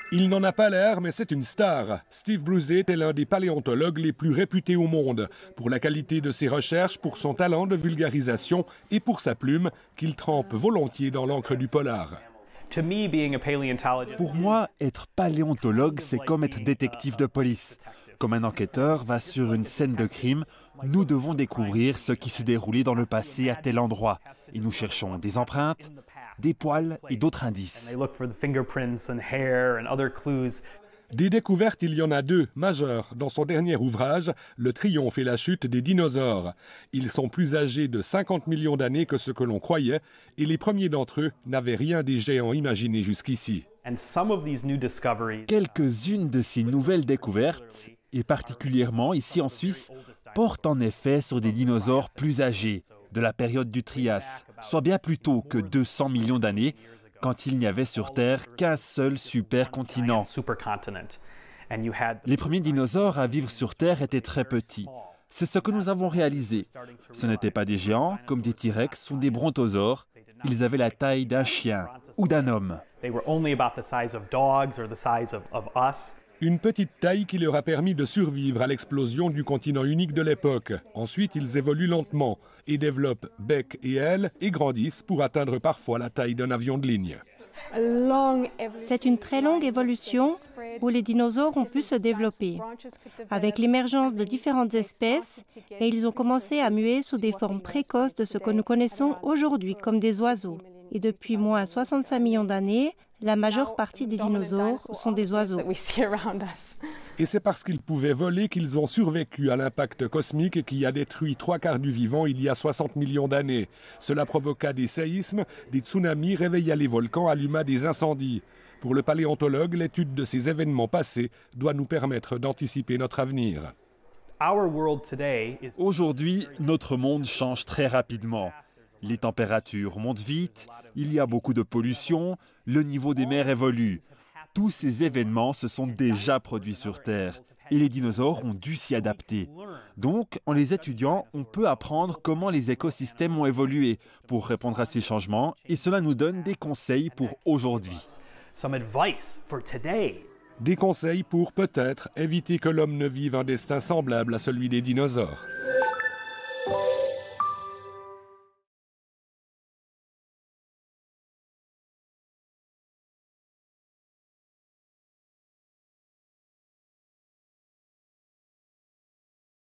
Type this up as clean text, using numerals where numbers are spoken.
Il n'en a pas l'air, mais c'est une star. Steve Bruzet est l'un des paléontologues les plus réputés au monde, pour la qualité de ses recherches, pour son talent de vulgarisation et pour sa plume, qu'il trempe volontiers dans l'encre du polar. Pour moi, être paléontologue, c'est comme être détective de police. Comme un enquêteur va sur une scène de crime, nous devons découvrir ce qui s'est déroulé dans le passé à tel endroit. Et nous cherchons des empreintes, des poils et d'autres indices. Des découvertes, il y en a deux, majeures, dans son dernier ouvrage, Le triomphe et la chute des dinosaures. Ils sont plus âgés de 50 millions d'années que ce que l'on croyait, et les premiers d'entre eux n'avaient rien des géants imaginés jusqu'ici. Quelques-unes de ces nouvelles découvertes, et particulièrement ici en Suisse, portent en effet sur des dinosaures plus âgés, de la période du Trias, soit bien plus tôt que 200 millions d'années, quand il n'y avait sur Terre qu'un seul supercontinent. Les premiers dinosaures à vivre sur Terre étaient très petits. C'est ce que nous avons réalisé. Ce n'étaient pas des géants, comme des T-Rex ou des brontosaures. Ils avaient la taille d'un chien ou d'un homme. Une petite taille qui leur a permis de survivre à l'explosion du continent unique de l'époque. Ensuite, ils évoluent lentement et développent bec et ailes et grandissent pour atteindre parfois la taille d'un avion de ligne. C'est une très longue évolution où les dinosaures ont pu se développer, avec l'émergence de différentes espèces, et ils ont commencé à muer sous des formes précoces de ce que nous connaissons aujourd'hui comme des oiseaux. Et depuis moins 65 millions d'années, la majeure partie des dinosaures sont des oiseaux. Et c'est parce qu'ils pouvaient voler qu'ils ont survécu à l'impact cosmique qui a détruit 3/4 du vivant il y a 60 millions d'années. Cela provoqua des séismes, des tsunamis, réveilla les volcans, alluma des incendies. Pour le paléontologue, l'étude de ces événements passés doit nous permettre d'anticiper notre avenir. Aujourd'hui, notre monde change très rapidement. Les températures montent vite, il y a beaucoup de pollution, le niveau des mers évolue. Tous ces événements se sont déjà produits sur Terre et les dinosaures ont dû s'y adapter. Donc, en les étudiant, on peut apprendre comment les écosystèmes ont évolué pour répondre à ces changements et cela nous donne des conseils pour aujourd'hui. Des conseils pour peut-être éviter que l'homme ne vive un destin semblable à celui des dinosaures.